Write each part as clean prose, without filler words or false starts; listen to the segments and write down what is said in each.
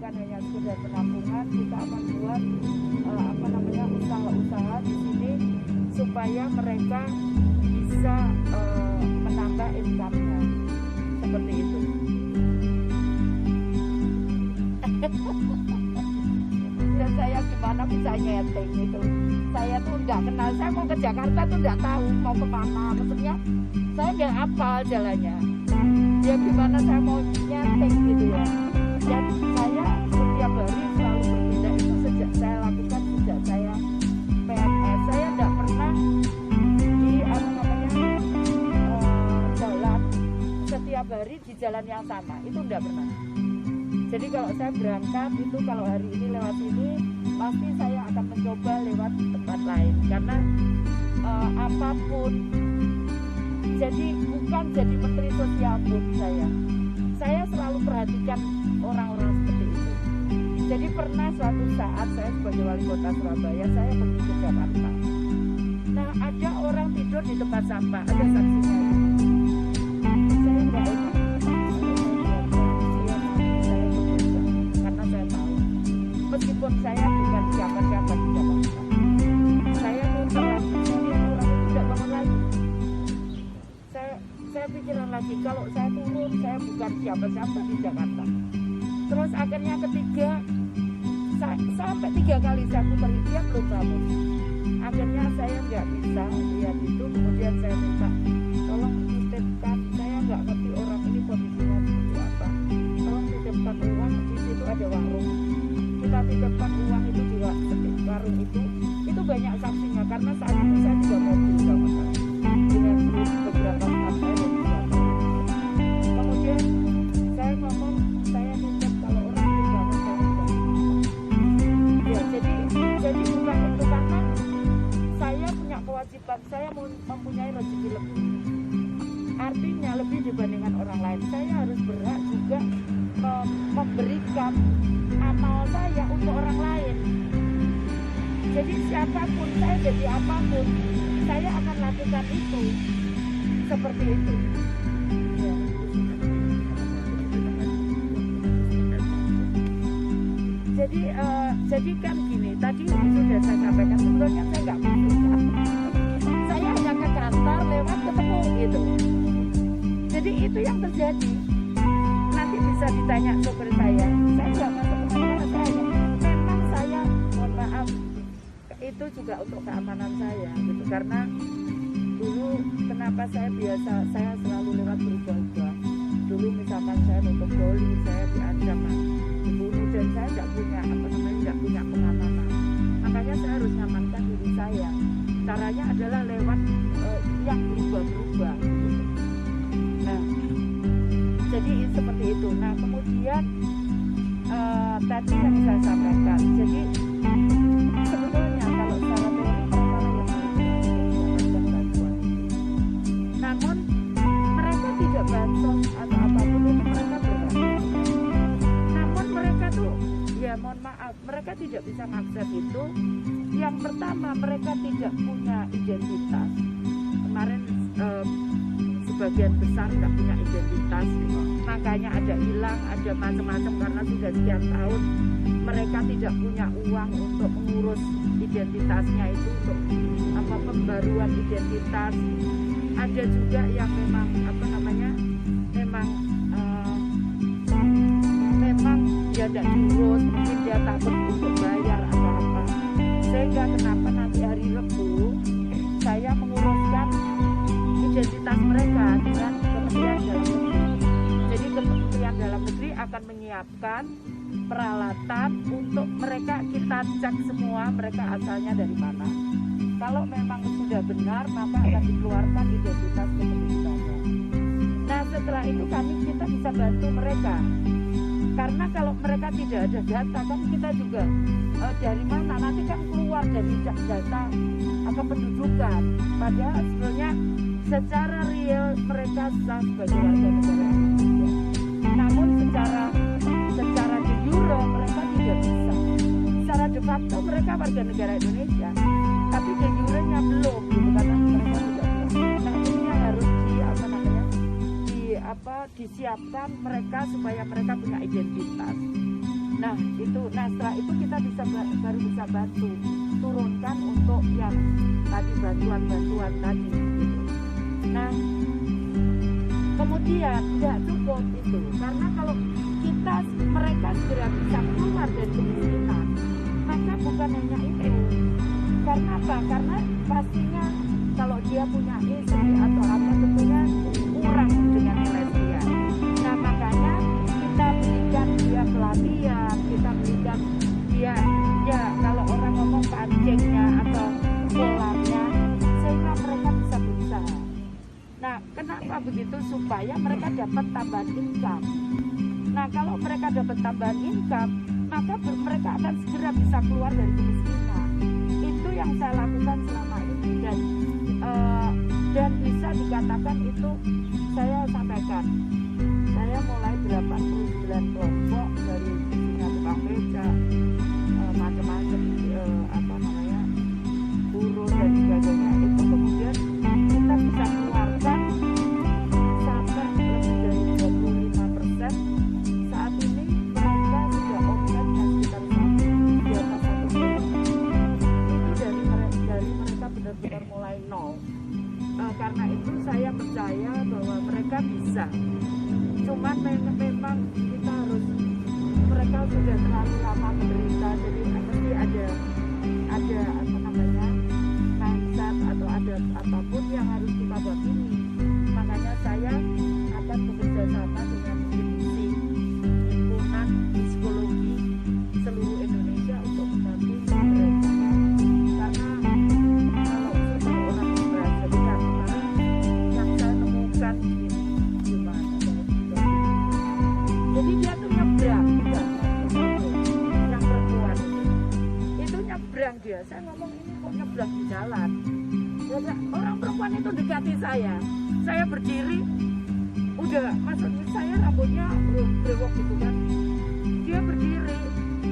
bukan hanya sekedar penampungan, kita akan buat usaha-usaha di sini supaya mereka bisa menambah income-nya, seperti itu. Dan saya gimana bisa nyeting itu, saya tuh nggak kenal, saya mau ke Jakarta tuh nggak tahu mau kemana, maksudnya saya nggak hafal jalannya, ya gimana saya mau nyeting gitu ya. Dan saya setiap hari selalu berpindah, itu sejak saya lakukan sejak saya PNS. Saya nggak pernah di jalan setiap hari di jalan yang sama, itu nggak pernah. Jadi kalau saya berangkat itu, kalau hari ini lewat sini, pasti saya akan mencoba lewat tempat lain, karena apapun, jadi bukan jadi menteri sosial pun saya selalu perhatikan orang-orang seperti itu. Jadi pernah suatu saat saya sebagai wali kota Surabaya, saya pergi ke Jakarta. Nah, ada orang tidur di tempat sampah, ada saksinya. Saya nggak enak. Meskipun saya bukan siapa-siapa di Jakarta, saya muter lagi, orang itu tidak bangun lagi. Saya pikiran lagi, kalau saya turun, saya bukan siapa-siapa di Jakarta. Terus akhirnya ketiga, sampai 3 kali saya putar, dia belum bangun. Akhirnya saya nggak bisa lihat itu, kemudian saya minta tolong titipkan, saya nggak ngerti orang ini kondisinya seperti apa, tolong titipkan uang, di situ ada warung. Kita titipkan uang itu juga di warung itu banyak saksinya, karena saat itu saya juga mobil sama saya dengan beberapa partai dan beberapa. Kemudian saya ngomong, saya titip kalau orang itu bangun saya enggak. Ya jadi bukan itu, karena saya punya kewajiban, saya mempunyai rezeki lebih. Artinya lebih dibandingkan orang lain, saya harus berhak juga memberikan amal saya untuk orang lain. Jadi siapapun saya, jadi apapun, saya akan lakukan itu, seperti itu. Ya. Jadi kan gini, tadi sudah saya sampaikan, sebetulnya saya nggak butuh. Saya hanya ke kantor lewat ketemu gitu. Jadi itu yang terjadi. Nanti bisa ditanya sopir saya nggak masuk kemana-mana, memang saya mohon maaf, itu juga untuk keamanan saya gitu, karena dulu kenapa saya selalu lewat berubah-ubah. Dulu misalkan saya nutup doli, saya diancam dibunuh, dan saya nggak punya pengamanan, makanya saya harus mengamankan diri saya. Caranya adalah lewat yang berubah-ubah gitu. Nah, jadi seperti itu. Nah, kemudian tadi yang saya sampaikan, jadi sebetulnya kalau secara teori mereka yang mendapatkan bantuan, namun mereka tidak bansos atau apapun itu, mereka berhak. Namun mereka tuh, ya mohon maaf, mereka tidak bisa mengakses itu. Yang pertama, mereka tidak punya identitas. Kemarin sebagian besar tidak punya identitas, makanya ada hilang, ada macam-macam, karena sudah sekian tahun mereka tidak punya uang untuk mengurus identitasnya itu, untuk pembaruan identitas. Ada juga yang memang memang dia tidak diurus, mungkin dia takut untuk bayar atau apa, sehingga kenapa nanti hari Rabu saya menguruskan identitas mereka dengan Kementerian Dalam Negeri. Jadi Kementerian Dalam Negeri akan menyiapkan peralatan untuk mereka, kita cek semua mereka asalnya dari mana. Kalau memang sudah benar, maka akan dikeluarkan identitas kependudukannya. Nah, setelah itu kita bisa bantu mereka. Karena kalau mereka tidak ada data, kan kita juga dari mana, nanti kan keluar dari data kependudukan. Padahal sebenarnya secara real mereka sah sebagai warga negara Indonesia. Namun secara de jure mereka tidak bisa. Secara de facto mereka warga negara Indonesia, tapi de jurenya belum gitu, karena mereka tidak bisa. Nah, ini yang harus disiapkan mereka supaya mereka punya identitas. Nah itu, nah setelah itu kita baru bisa bantu turunkan untuk yang tadi bantuan tadi gitu. Nah kemudian tidak cukup itu, karena kalau mereka segera bisa keluar dari kemiskinan, maka bukan hanya itu. Karena apa? Karena pastinya kalau dia punya istri atau apa, tentunya kurang dengan nilai dia. Nah makanya kita berikan dia pelatihan, kita berikan dia, ya kalau orang ngomong pancingnya atau polarnya, sehingga mereka bisa berusaha. Nah kenapa begitu? Supaya mereka dapat tambahan income. Nah kalau mereka dapat tambahan income, maka mereka akan segera bisa keluar dari kemiskinan. Itu yang saya lakukan selama ini, dan bisa dikatakan itu saya sampaikan. Saya mulai 89 kelompok dari tukang beca, macam-macam apa namanya, buruh dan sebagainya. Itu kemudian kita bisa keluarkan sampai lebih dari 25%. Saat ini mereka sudah omsetnya sekitar di atas 1 miliar. Itu dari mereka benar-benar mulai nol. Karena itu saya percaya bahwa mereka bisa. Cuman memang kita harus, mereka sudah terlalu lama menderita, jadi pasti ada apa namanya, mindset atau ada apapun yang harus kita dampingi. Makanya saya akan bekerja sama dengan himpunan psikologi seluruh Indonesia untuk membantu mereka. Karena kalau sebagai orang yang berada di sana, yang saya temukan gimana, jadi dia tuh nyebrang, yang perempuan itu nyebrang dia. Saya ngomong ini kok nyebrang di jalan. Jadi orang perempuan itu dekati saya berdiri, udah maksudnya saya rambutnya brewok gitu kan, dia berdiri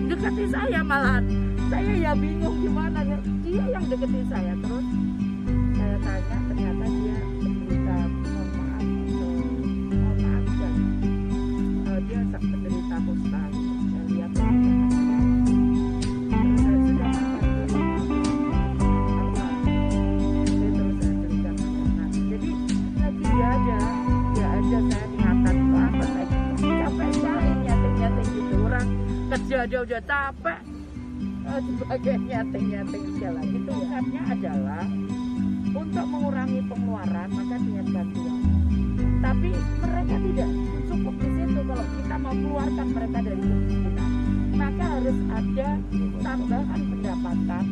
dekati saya, malahan saya ya bingung gimana, dia yang dekati saya. Terus saya tanya, ternyata dia menderita, mohon maaf dan dia menderita kusta. Saya lihat dia udah capek sebagai nyating segala itu. Ingatnya adalah untuk mengurangi pengeluaran, maka dengan bantuan. Tapi mereka tidak cukup di situ. Kalau kita mau keluarkan mereka dari kemiskinan, maka harus ada tambahan pendapatan